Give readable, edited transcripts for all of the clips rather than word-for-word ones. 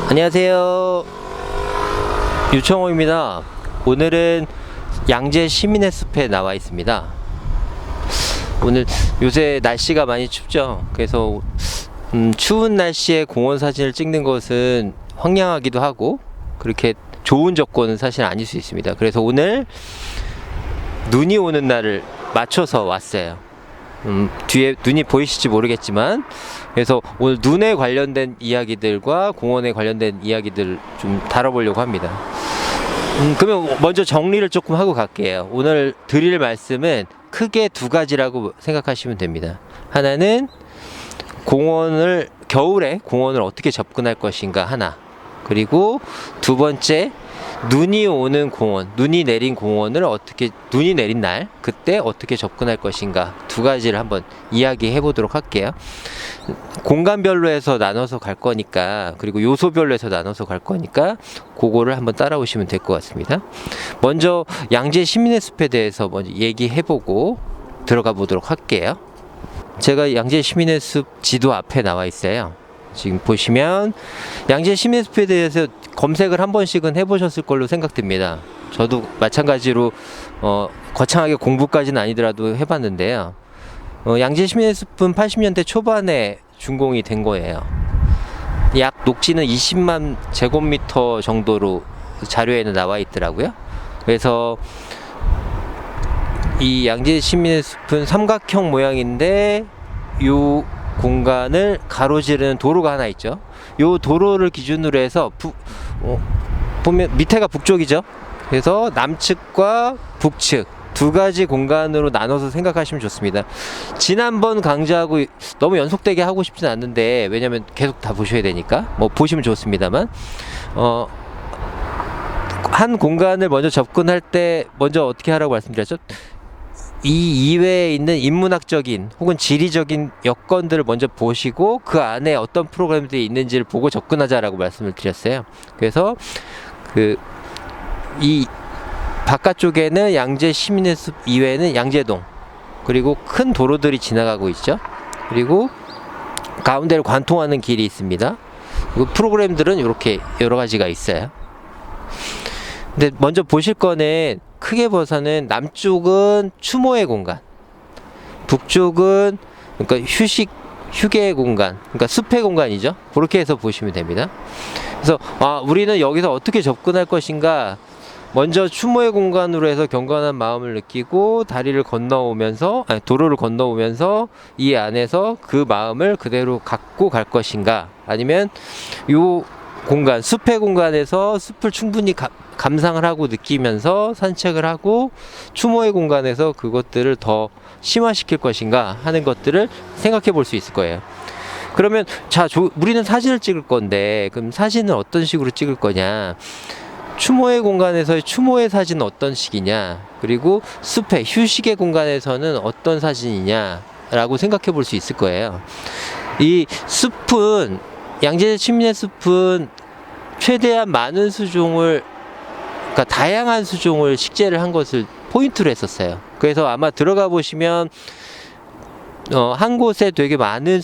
안녕하세요, 유청호입니다. 오늘은 양재 시민의 숲에 나와 있습니다. 오늘 요새 날씨가 많이 춥죠. 그래서 추운 날씨에 공원 사진을 찍는 것은 황량하기도 하고 그렇게 좋은 조건은 사실 아닐 수 있습니다. 그래서 오늘 눈이 오는 날을 맞춰서 왔어요. 뒤에 눈이 보이실지 모르겠지만, 그래서 오늘 눈에 관련된 이야기들과 공원에 관련된 이야기들 좀 다뤄보려고 합니다. 그러면 먼저 정리를 조금 하고 갈게요. 오늘 드릴 말씀은 크게 두 가지라고 생각하시면 됩니다. 하나는 겨울에 공원을 어떻게 접근할 것인가 하나, 그리고 두 번째, 눈이 오는 공원, 눈이 내린 날 그때 어떻게 접근할 것인가, 두 가지를 한번 이야기해 보도록 할게요. 공간별로 해서 나눠서 갈 거니까, 그리고 요소별로 해서 나눠서 갈 거니까 그거를 한번 따라오시면 될 것 같습니다. 먼저 양재 시민의 숲에 대해서 먼저 얘기해 보고 들어가 보도록 할게요. 제가 양재 시민의 숲 지도 앞에 나와 있어요. 지금 보시면 양재 시민의 숲에 대해서 검색을 한 번씩은 해보셨을 걸로 생각됩니다. 저도 마찬가지로 거창하게 공부까지는 아니더라도 해봤는데요. 양재 시민의 숲은 80년대 초반에 준공이 된 거예요. 약 녹지는 20만 제곱미터 정도로 자료에는 나와 있더라고요. 그래서 이 양재 시민의 숲은 삼각형 모양인데, 요 공간을 가로지르는 도로가 하나 있죠. 요 도로를 기준으로 해서 보면 밑에가 북쪽이죠. 그래서 남측과 북측 두 가지 공간으로 나눠서 생각하시면 좋습니다. 지난번 강좌하고 너무 연속되게 하고 싶지는 않는데, 왜냐면 계속 다 보셔야 되니까 뭐 보시면 좋습니다만, 한 공간을 먼저 접근할 때 먼저 어떻게 하라고 말씀드렸죠? 이 이외에 있는 인문학적인 혹은 지리적인 여건들을 먼저 보시고 그 안에 어떤 프로그램들이 있는지를 보고 접근하자라고 말씀을 드렸어요. 그래서 이 바깥쪽에는 양재 시민의 숲 이외에는 양재동, 그리고 큰 도로들이 지나가고 있죠. 그리고 가운데를 관통하는 길이 있습니다. 그리고 프로그램들은 이렇게 여러 가지가 있어요. 근데 먼저 보실 거는, 크게 봐서는 남쪽은 추모의 공간, 북쪽은 그러니까 휴게의 공간, 그러니까 숲의 공간이죠. 그렇게 해서 보시면 됩니다. 그래서 우리는 여기서 어떻게 접근할 것인가, 먼저 추모의 공간으로 해서 경건한 마음을 느끼고 도로를 건너오면서 이 안에서 그 마음을 그대로 갖고 갈 것인가, 아니면 요 공간, 숲의 공간에서 숲을 충분히 감상을 하고 느끼면서 산책을 하고 추모의 공간에서 그것들을 더 심화시킬 것인가 하는 것들을 생각해 볼 수 있을 거예요. 그러면 우리는 사진을 찍을 건데, 그럼 사진은 어떤 식으로 찍을 거냐, 추모의 공간에서의 추모의 사진은 어떤 식이냐, 그리고 숲의 휴식의 공간에서는 어떤 사진이냐 라고 생각해 볼 수 있을 거예요. 이 숲은, 양재 시민의 숲은 최대한 많은 수종을, 그러니까 다양한 수종을 식재를 한 것을 포인트로 했었어요. 그래서 아마 들어가 보시면 한 곳에 되게 많은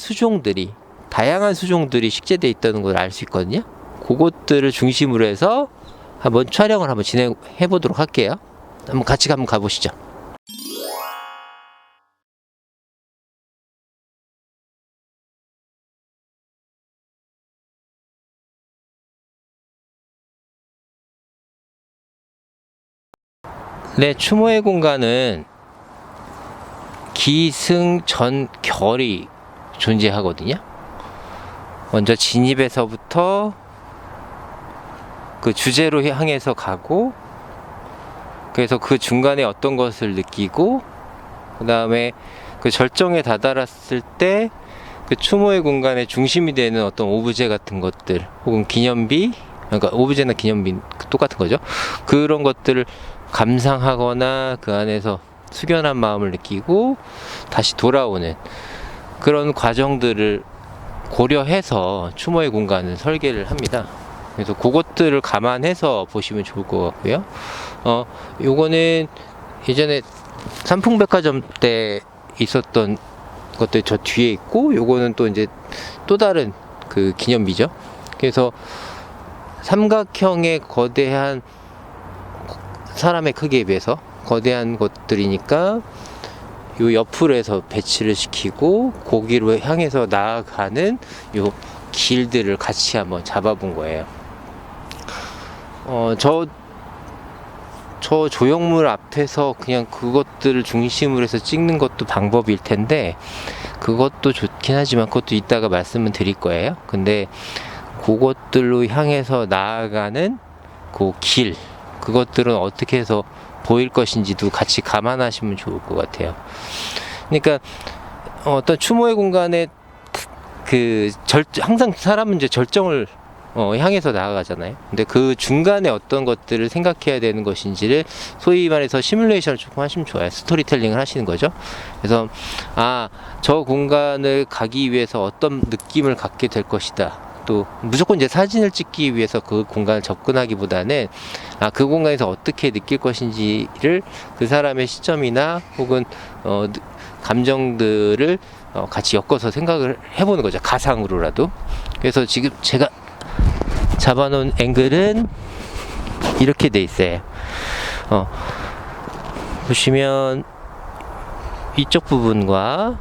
다양한 수종들이 식재되어 있다는 걸 알 수 있거든요. 그것들을 중심으로 해서 한번 촬영을 한번 진행해 보도록 할게요. 같이 한번 가보시죠. 네, 추모의 공간은 기승전결이 존재하거든요. 먼저 진입에서부터 그 주제로 향해서 가고, 그래서 그 중간에 어떤 것을 느끼고, 그 다음에 그 절정에 다다랐을 때 그 추모의 공간의 중심이 되는 어떤 오브제 같은 것들, 혹은 기념비, 그러니까 오브제나 기념비 똑같은 거죠. 그런 것들을 감상하거나 그 안에서 숙연한 마음을 느끼고 다시 돌아오는 그런 과정들을 고려해서 추모의 공간을 설계를 합니다. 그래서 그것들을 감안해서 보시면 좋을 것 같고요. 요거는 예전에 삼풍백화점 때 있었던 것들이 저 뒤에 있고, 요거는 또 이제 또 다른 그 기념비죠. 그래서 삼각형의 거대한 사람의 크기에 비해서 거대한 것들이니까 요 옆으로 해서 배치를 시키고 거기로 향해서 나아가는 요 길들을 같이 한번 잡아본 거예요. 저 조형물 앞에서 그냥 그것들을 중심으로 해서 찍는 것도 방법일 텐데, 그것도 좋긴 하지만 그것도 이따가 말씀을 드릴 거예요. 근데 그것들로 향해서 나아가는 그 길, 그것들은 어떻게 해서 보일 것인지도 같이 감안하시면 좋을 것 같아요. 그러니까 어떤 추모의 공간에 항상 사람은 이제 절정을 향해서 나아가잖아요. 근데 그 중간에 어떤 것들을 생각해야 되는 것인지를 소위 말해서 시뮬레이션을 조금 하시면 좋아요. 스토리텔링을 하시는 거죠. 그래서 저 공간을 가기 위해서 어떤 느낌을 갖게 될 것이다. 또 무조건 이제 사진을 찍기 위해서 그 공간을 접근하기보다는 그 공간에서 어떻게 느낄 것인지를 그 사람의 시점이나 혹은 감정들을 같이 엮어서 생각을 해보는 거죠. 가상으로라도. 그래서 지금 제가 잡아놓은 앵글은 이렇게 돼 있어요. 보시면 이쪽 부분과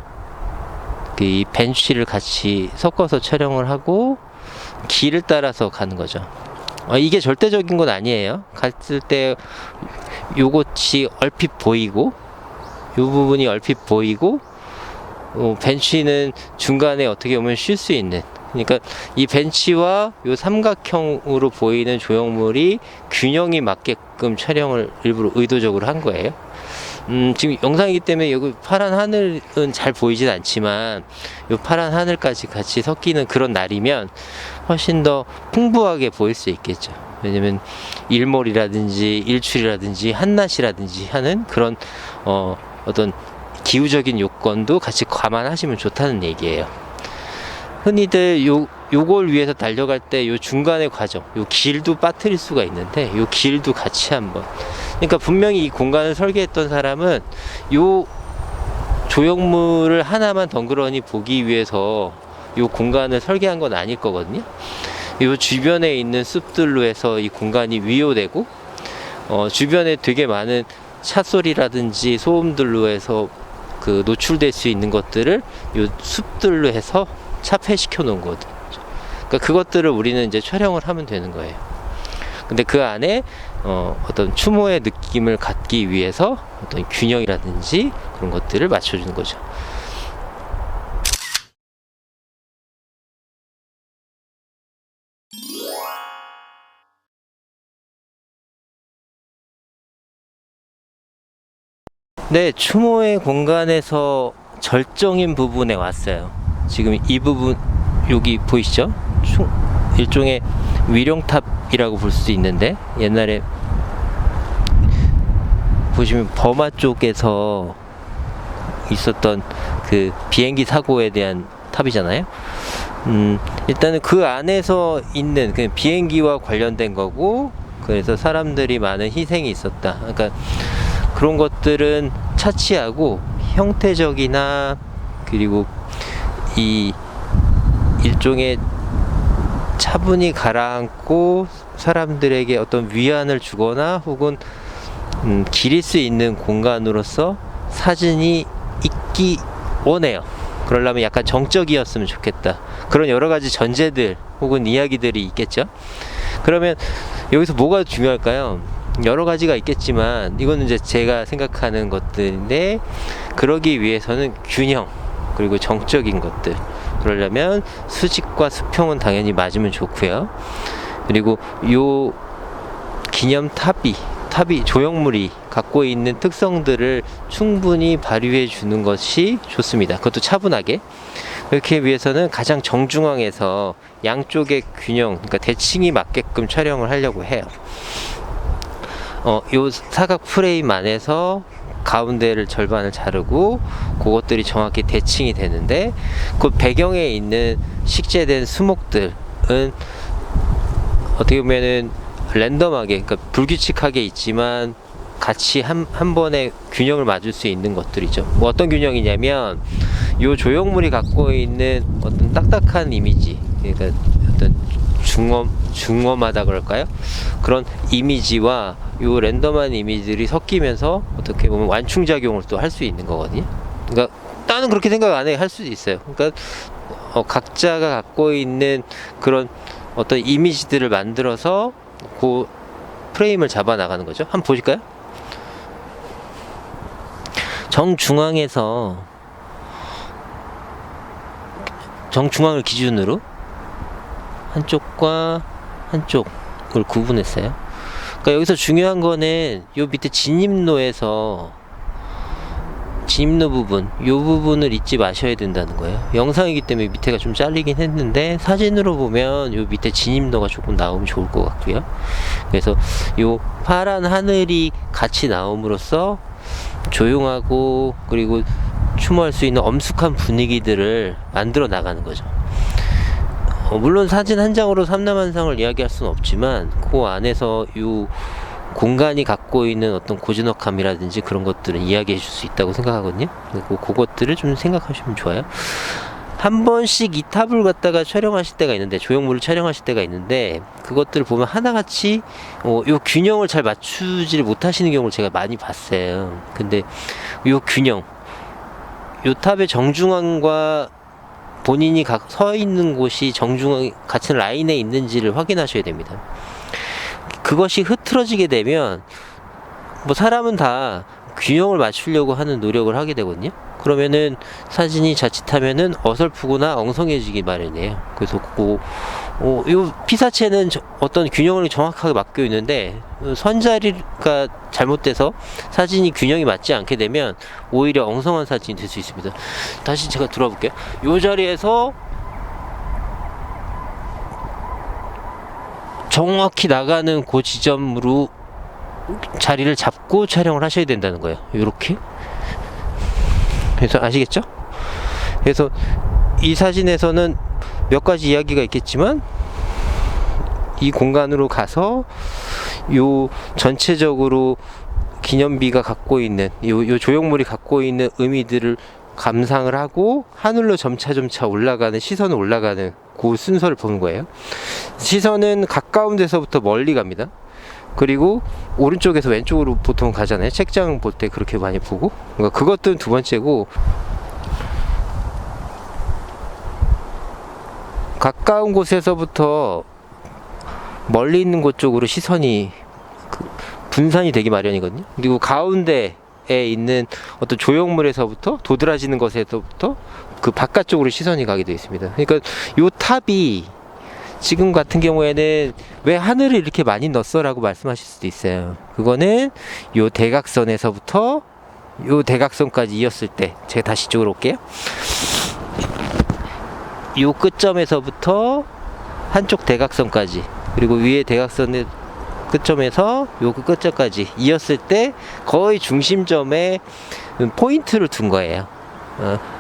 이 벤치를 같이 섞어서 촬영을 하고 길을 따라서 가는 거죠. 이게 절대적인 건 아니에요. 갔을 때 요것이 얼핏 보이고 요 부분이 얼핏 보이고 벤치는 중간에 어떻게 보면 쉴 수 있는, 그러니까 이 벤치와 요 삼각형으로 보이는 조형물이 균형이 맞게끔 촬영을 일부러 의도적으로 한 거예요. 지금 영상이기 때문에 여기 파란 하늘은 잘 보이진 않지만 요 파란 하늘까지 같이 섞이는 그런 날이면 훨씬 더 풍부하게 보일 수 있겠죠. 왜냐면 일몰이라든지 일출이라든지 한낮이라든지 하는 그런 어떤 기후적인 요건도 같이 감안하시면 좋다는 얘기예요. 흔히들 요걸 위해서 달려갈 때 요 중간의 과정, 요 길도 빠뜨릴 수가 있는데 요 길도 같이 한번. 그러니까 분명히 이 공간을 설계했던 사람은 요 조형물을 하나만 덩그러니 보기 위해서 요 공간을 설계한 건 아닐 거거든요. 요 주변에 있는 숲들로 해서 이 공간이 위호되고 주변에 되게 많은 차 소리라든지 소음들로 해서 그 노출될 수 있는 것들을 요 숲들로 해서 차폐시켜 놓은 거거든요. 그러니까 그것들을 우리는 이제 촬영을 하면 되는 거예요. 근데 그 안에 어떤 추모의 느낌을 갖기 위해서 어떤 균형이라든지 그런 것들을 맞춰주는 거죠. 네, 추모의 공간에서 절정인 부분에 왔어요. 지금 이 부분 여기 보이시죠? 일종의 위령탑이라고 볼 수 있는데, 옛날에 보시면 버마 쪽에서 있었던 그 비행기 사고에 대한 탑이잖아요. 일단은 그 안에서 있는 그 비행기와 관련된 거고, 그래서 사람들이 많은 희생이 있었다. 그러니까 그런 것들은 차치하고 형태적이나 그리고 이 일종의 차분히 가라앉고 사람들에게 어떤 위안을 주거나 혹은 기릴 수 있는 공간으로서 사진이 있기 원해요. 그러려면 약간 정적이었으면 좋겠다. 그런 여러 가지 전제들 혹은 이야기들이 있겠죠. 그러면 여기서 뭐가 중요할까요? 여러 가지가 있겠지만 이거는 이제 제가 생각하는 것들인데, 그러기 위해서는 균형 그리고 정적인 것들, 그러려면 수직과 수평은 당연히 맞으면 좋고요. 그리고 요 기념탑이 조형물이 갖고 있는 특성들을 충분히 발휘해 주는 것이 좋습니다. 그것도 차분하게. 그렇게 위해서는 가장 정중앙에서 양쪽의 균형, 그러니까 대칭이 맞게끔 촬영을 하려고 해요. 요 사각 프레임 안에서 가운데를 절반을 자르고 그것들이 정확히 대칭이 되는데, 그 배경에 있는 식재된 수목들은 어떻게 보면은 랜덤하게, 그러니까 불규칙하게 있지만 같이 한 번에 균형을 맞을 수 있는 것들이죠. 뭐 어떤 균형이냐면 요 조형물이 갖고 있는 어떤 딱딱한 이미지, 그러니까 어떤 중엄하다 그럴까요? 그런 이미지와 요 랜덤한 이미지들이 섞이면서 어떻게 보면 완충작용을 또 할 수 있는 거거든요. 그러니까 나는 그렇게 생각 안 해. 할 수도 있어요. 그러니까 각자가 갖고 있는 그런 어떤 이미지들을 만들어서 그 프레임을 잡아 나가는 거죠. 한번 보실까요? 정중앙을 기준으로 한쪽과 한쪽을 구분했어요. 그러니까 여기서 중요한 거는 요 밑에 진입로에서 진입로 부분, 요 부분을 잊지 마셔야 된다는 거예요. 영상이기 때문에 밑에가 좀 잘리긴 했는데 사진으로 보면 요 밑에 진입로가 조금 나오면 좋을 것 같고요. 그래서 요 파란 하늘이 같이 나옴으로써 조용하고 그리고 추모할 수 있는 엄숙한 분위기들을 만들어 나가는 거죠. 물론 사진 한 장으로 삼남한상을 이야기할 수는 없지만 그 안에서 요 공간이 갖고 있는 어떤 고즈넉함이라든지 그런 것들은 이야기해 줄 수 있다고 생각하거든요. 그리고 그것들을 좀 생각하시면 좋아요. 한 번씩 이 탑을 갖다가 촬영하실 때가 있는데, 조형물을 촬영하실 때가 있는데, 그것들을 보면 하나같이 요 균형을 잘 맞추지를 못하시는 경우를 제가 많이 봤어요. 근데 요 균형, 요 탑의 정중앙과 본인이 서 있는 곳이 정중앙 같은 라인에 있는지를 확인하셔야 됩니다. 그것이 흐트러지게 되면 뭐 사람은 다 균형을 맞추려고 하는 노력을 하게 되거든요. 그러면은 사진이 자칫하면은 어설프거나 엉성해지기 마련이에요. 그래서 이 피사체는 어떤 균형을 정확하게 맡겨 있는데 선자리가 잘못돼서 사진이 균형이 맞지 않게 되면 오히려 엉성한 사진이 될 수 있습니다. 다시 제가 들어와 볼게요. 이 자리에서 정확히 나가는 그 지점으로 자리를 잡고 촬영을 하셔야 된다는 거예요. 이렇게. 그래서 아시겠죠? 그래서 이 사진에서는 몇 가지 이야기가 있겠지만 이 공간으로 가서 요 전체적으로 기념비가 갖고 있는 요 조형물이 갖고 있는 의미들을 감상을 하고 하늘로 점차 올라가는, 시선은 올라가는 그 순서를 보는 거예요. 시선은 가까운 데서부터 멀리 갑니다. 그리고 오른쪽에서 왼쪽으로 보통 가잖아요. 책장 볼 때 그렇게 많이 보고. 그러니까 그것들은 두 번째고, 가까운 곳에서부터 멀리 있는 곳 쪽으로 시선이 분산이 되기 마련이거든요. 그리고 가운데에 있는 어떤 조형물에서부터, 도드라지는 것에서부터 그 바깥쪽으로 시선이 가게 되어 있습니다. 그러니까 요 탑이 지금 같은 경우에는 왜 하늘을 이렇게 많이 넣었어? 라고 말씀하실 수도 있어요. 그거는 요 대각선에서부터 요 대각선까지 이었을 때, 제가 다시 이쪽으로 올게요. 요 끝점에서부터 한쪽 대각선까지, 그리고 위에 대각선의 끝점에서 요 끝점까지 이었을 때 거의 중심점에 포인트를 둔 거예요.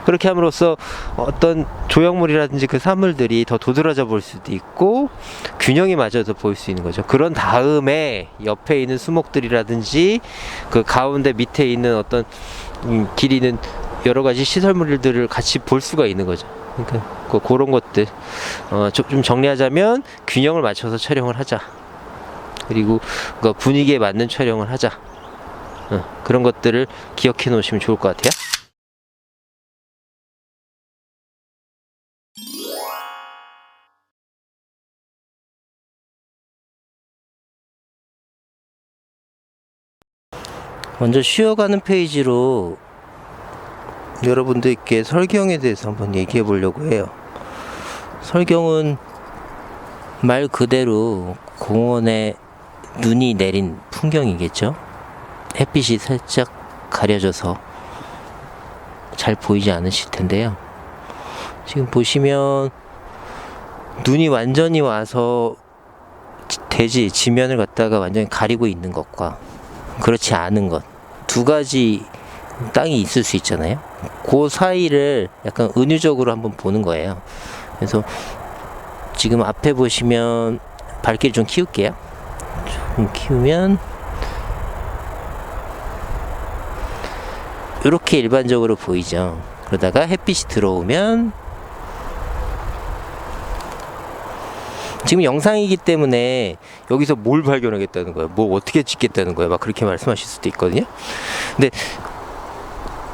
그렇게 함으로써 어떤 조형물이라든지 그 사물들이 더 도드라져 보일 수도 있고 균형이 맞아서 보일 수 있는 거죠. 그런 다음에 옆에 있는 수목들이라든지 그 가운데 밑에 있는 어떤 길이는 여러 가지 시설물들을 같이 볼 수가 있는 거죠. 그러니까 그런 것들 좀 정리하자면 균형을 맞춰서 촬영을 하자. 그리고 그 분위기에 맞는 촬영을 하자. 그런 것들을 기억해 놓으시면 좋을 것 같아요. 먼저 쉬어가는 페이지로 여러분들께 설경에 대해서 한번 얘기해 보려고 해요. 설경은 말 그대로 공원에 눈이 내린 풍경이겠죠. 햇빛이 살짝 가려져서 잘 보이지 않으실 텐데요. 지금 보시면 눈이 완전히 와서 대지 지면을 갖다가 완전히 가리고 있는 것과 그렇지 않은 것, 두 가지 땅이 있을 수 있잖아요. 그 사이를 약간 은유적으로 한번 보는 거예요. 그래서 지금 앞에 보시면 밝기를 좀 키울게요. 좀 키우면 이렇게 일반적으로 보이죠. 그러다가 햇빛이 들어오면 지금 영상이기 때문에 여기서 뭘 발견하겠다는 거예요, 뭘 어떻게 찍겠다는 거예요, 막 그렇게 말씀하실 수도 있거든요. 근데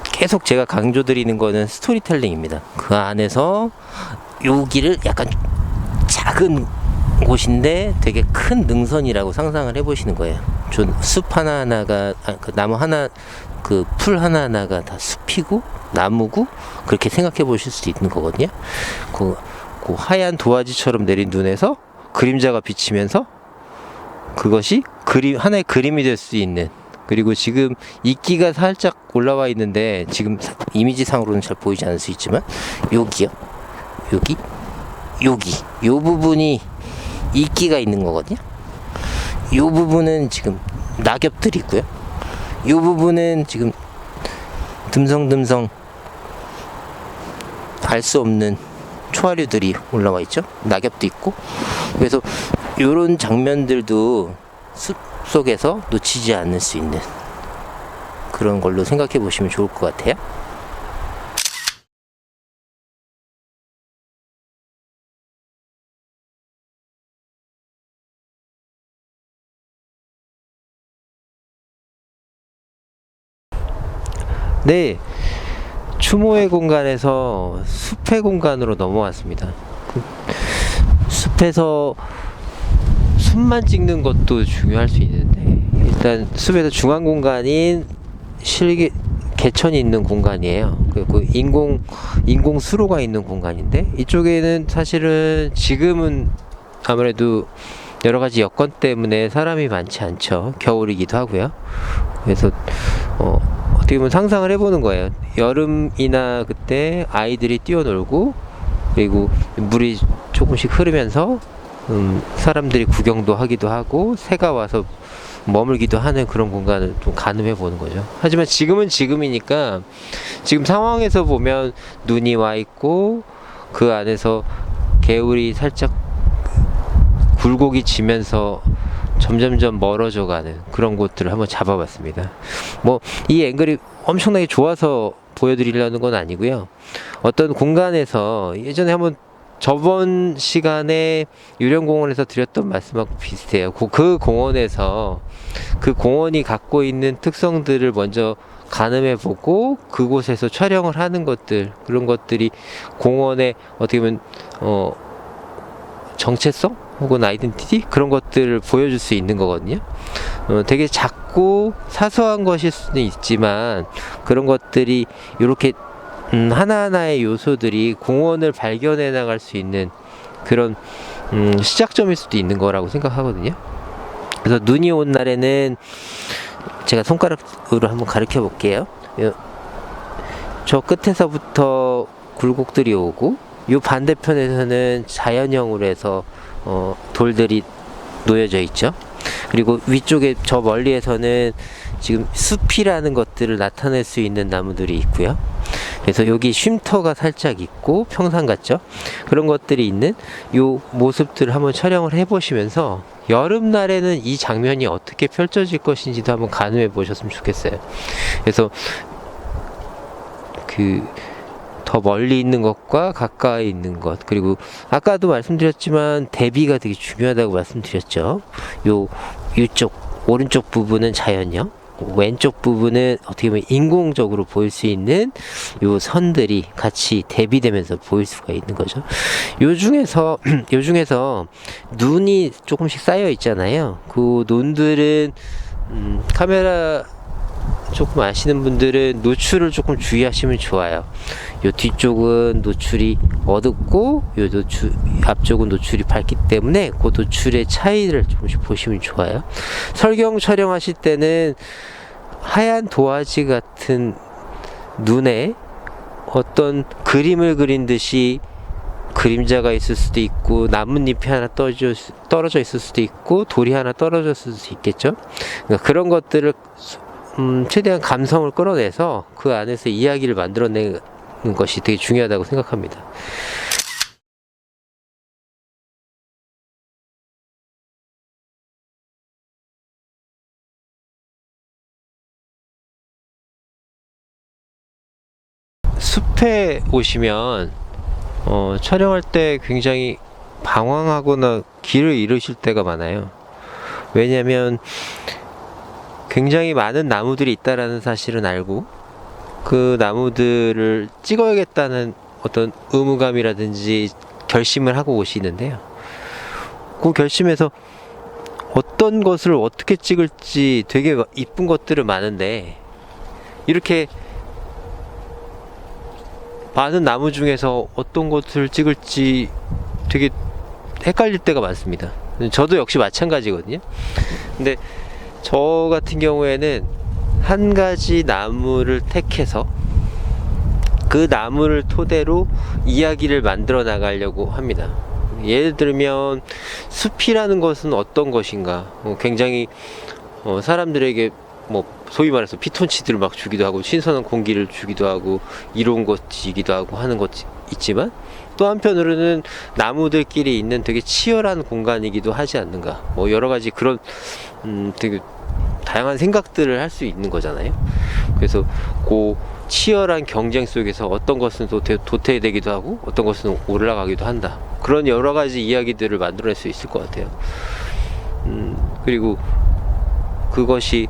계속 제가 강조드리는 거는 스토리텔링입니다. 그 안에서 여기를 약간 작은 곳인데 되게 큰 능선이라고 상상을 해보시는 거예요. 숲 하나하나가, 그 나무 하나, 그 풀 하나하나가 다 숲이고 나무고, 그렇게 생각해 보실 수도 있는 거거든요. 그 하얀 도화지처럼 내린 눈에서 그림자가 비치면서 그것이 하나의 그림이 될 수 있는, 그리고 지금 이끼가 살짝 올라와 있는데 지금 이미지상으로는 잘 보이지 않을 수 있지만 여기요, 여기 요 부분이 이끼가 있는 거거든요. 요 부분은 지금 낙엽들이 있고요, 요 부분은 지금 듬성듬성 알 수 없는 초하류들이 올라와 있죠. 낙엽도 있고. 그래서 요런 장면들도 숲 속에서 놓치지 않을 수 있는 그런 걸로 생각해 보시면 좋을 것 같아요. 네, 추모의 공간에서 숲의 공간으로 넘어왔습니다. 숲에서 숲만 찍는 것도 중요할 수 있는데, 일단 숲에서 중앙 공간인 개천이 있는 공간이에요. 그리고 인공 수로가 있는 공간인데, 이쪽에는 사실은 지금은 아무래도 여러 가지 여건 때문에 사람이 많지 않죠. 겨울이기도 하고요. 그래서 어떻게 보면 상상을 해보는 거예요. 여름이나 그때 아이들이 뛰어놀고, 그리고 물이 조금씩 흐르면서 사람들이 구경도 하기도 하고 새가 와서 머물기도 하는 그런 공간을 좀 가늠해 보는 거죠. 하지만 지금은 지금이니까, 지금 상황에서 보면 눈이 와 있고 그 안에서 개울이 살짝 굴곡이 지면서 점점점 멀어져 가는 그런 곳들을 한번 잡아봤습니다. 뭐 이 앵글이 엄청나게 좋아서 보여드리려는 건 아니고요. 어떤 공간에서 예전에 한번 저번 시간에 유령공원에서 드렸던 말씀하고 비슷해요. 그 공원에서 그 공원이 갖고 있는 특성들을 먼저 가늠해 보고 그곳에서 촬영을 하는 것들, 그런 것들이 공원의 어떻게 보면 정체성 혹은 아이덴티티, 그런 것들을 보여줄 수 있는 거거든요. 되게 작고 사소한 것일 수는 있지만 그런 것들이 이렇게 하나하나의 요소들이 공원을 발견해 나갈 수 있는 그런 시작점일 수도 있는 거라고 생각하거든요. 그래서 눈이 온 날에는 제가 손가락으로 한번 가르쳐 볼게요. 저 끝에서부터 굴곡들이 오고, 요 반대편에서는 자연형으로 해서 돌들이 놓여져 있죠. 그리고 위쪽에 저 멀리에서는 지금 숲이라는 것들을 나타낼 수 있는 나무들이 있고요. 그래서 여기 쉼터가 살짝 있고 평상 같죠. 그런 것들이 있는 요 모습들을 한번 촬영을 해보시면서 여름날에는 이 장면이 어떻게 펼쳐질 것인지도 한번 가늠해 보셨으면 좋겠어요. 그래서 더 멀리 있는 것과 가까이 있는 것, 그리고 아까도 말씀드렸지만 대비가 되게 중요하다고 말씀드렸죠. 이쪽 오른쪽 부분은 자연형, 왼쪽 부분은 어떻게 보면 인공적으로 보일 수 있는 요 선들이 같이 대비되면서 보일 수가 있는 거죠. 요 중에서 눈이 조금씩 쌓여 있잖아요. 그 눈들은 카메라 조금 아시는 분들은 노출을 조금 주의하시면 좋아요. 요 뒤쪽은 노출이 어둡고 요 앞쪽은 노출이 밝기 때문에 그 노출의 차이를 조금씩 보시면 좋아요. 설경 촬영하실 때는 하얀 도화지 같은 눈에 어떤 그림을 그린 듯이 그림자가 있을 수도 있고, 나뭇잎이 하나 떨어져 있을 수도 있고, 돌이 하나 떨어졌을 수도 있겠죠. 그러니까 그런 것들을 최대한 감성을 끌어내서 그 안에서 이야기를 만들어내는 것이 되게 중요하다고 생각합니다. 숲에 오시면 촬영할 때 굉장히 방황하거나 길을 잃으실 때가 많아요. 왜냐하면 굉장히 많은 나무들이 있다라는 사실은 알고 그 나무들을 찍어야겠다는 어떤 의무감이라든지 결심을 하고 오시는데요. 그 결심에서 어떤 것을 어떻게 찍을지 되게 이쁜 것들은 많은데 이렇게 많은 나무 중에서 어떤 것을 찍을지 되게 헷갈릴 때가 많습니다. 저도 역시 마찬가지거든요. 근데 저 같은 경우에는 한 가지 나무를 택해서 그 나무를 토대로 이야기를 만들어 나가려고 합니다. 예를 들면 숲이라는 것은 어떤 것인가, 굉장히 사람들에게 뭐 소위 말해서 피톤치드를 막 주기도 하고 신선한 공기를 주기도 하고 이로운 것이기도 하고 하는 것이 있지만 또 한편으로는 나무들끼리 있는 되게 치열한 공간이기도 하지 않는가, 뭐 여러 가지 그런 되게 다양한 생각들을 할 수 있는 거잖아요. 그래서 그 치열한 경쟁 속에서 어떤 것은 도태되기도 하고 어떤 것은 올라가기도 한다, 그런 여러 가지 이야기들을 만들어낼 수 있을 것 같아요. 그리고 그것이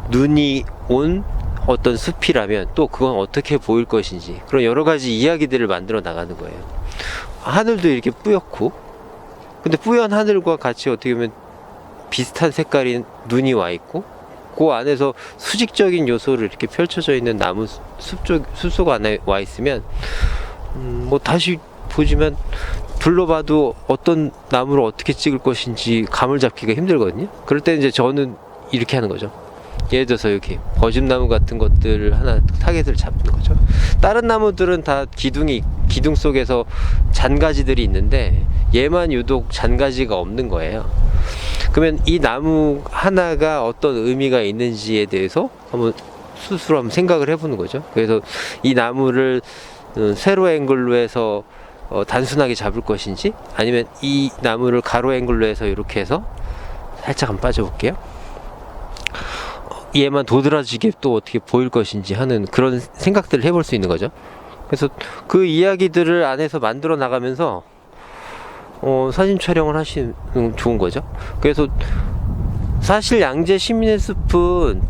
눈이 온 어떤 숲이라면 또 그건 어떻게 보일 것인지, 그런 여러 가지 이야기들을 만들어 나가는 거예요. 하늘도 이렇게 뿌옇고, 근데 뿌연 하늘과 같이 어떻게 보면 비슷한 색깔인 눈이 와 있고, 그 안에서 수직적인 요소를 이렇게 펼쳐져 있는 나무 숲속 안에 와 있으면 뭐 다시 보지만 둘러봐도 어떤 나무를 어떻게 찍을 것인지 감을 잡기가 힘들거든요. 그럴 때 이제 저는 이렇게 하는 거죠. 예를 들어서 이렇게 버즘나무 같은 것들을 하나 타겟을 잡는 거죠. 다른 나무들은 다 기둥 속에서 잔가지들이 있는데 얘만 유독 잔가지가 없는 거예요. 그러면 이 나무 하나가 어떤 의미가 있는지에 대해서 스스로 한번 생각을 해보는 거죠. 그래서 이 나무를 세로 앵글로 해서 단순하게 잡을 것인지, 아니면 이 나무를 가로 앵글로 해서 이렇게 해서 살짝 한번 빠져볼게요. 얘만 도드라지게 또 어떻게 보일 것인지 하는 그런 생각들을 해볼 수 있는 거죠. 그래서 그 이야기들을 안에서 만들어 나가면서 사진 촬영을 하시면 좋은 거죠. 그래서 사실 양재 시민의 숲은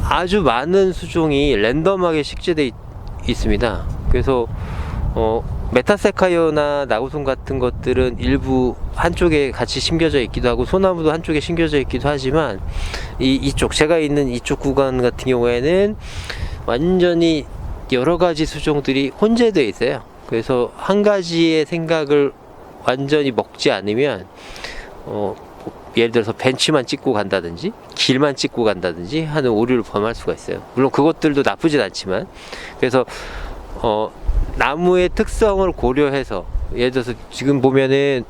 아주 많은 수종이 랜덤하게 식재되어 있습니다. 그래서 메타세카이어나 나구송 같은 것들은 일부 한쪽에 같이 심겨져 있기도 하고 소나무도 한쪽에 심겨져 있기도 하지만 이쪽 제가 있는 이쪽 구간 같은 경우에는 완전히 여러 가지 수종들이 혼재되어 있어요. 그래서 한 가지의 생각을 완전히 먹지 않으면 예를 들어서 벤치만 찍고 간다든지 길만 찍고 간다든지 하는 오류를 범할 수가 있어요. 물론 그것들도 나쁘진 않지만, 그래서 나무의 특성을 고려해서 예를 들어서 지금 보면은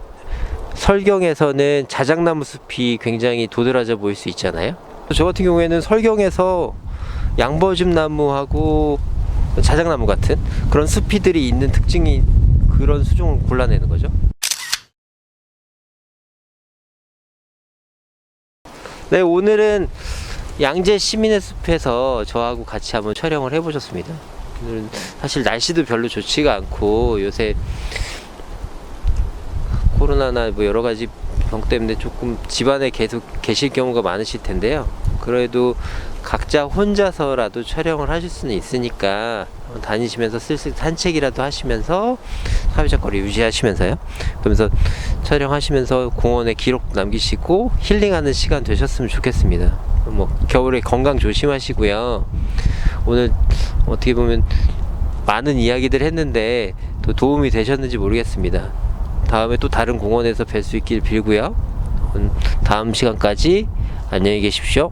설경에서는 자작나무 숲이 굉장히 도드라져 보일 수 있잖아요. 저 같은 경우에는 설경에서 양버즘나무하고 자작나무 같은 그런 숲이들이 있는 특징이 그런 수종을 골라내는 거죠. 네, 오늘은 양재 시민의 숲에서 저하고 같이 한번 촬영을 해보셨습니다. 오늘은 사실 날씨도 별로 좋지가 않고 요새 코로나나 뭐 여러 가지 병 때문에 조금 집안에 계속 계실 경우가 많으실 텐데요. 그래도 각자 혼자서라도 촬영을 하실 수는 있으니까 다니시면서 슬슬 산책이라도 하시면서 사회적 거리 유지하시면서요. 그러면서 촬영하시면서 공원에 기록 남기시고 힐링하는 시간 되셨으면 좋겠습니다. 뭐 겨울에 건강 조심하시고요. 오늘 어떻게 보면 많은 이야기들 했는데 또 도움이 되셨는지 모르겠습니다. 다음에 또 다른 공원에서 뵐 수 있길 빌고요. 다음 시간까지 안녕히 계십시오.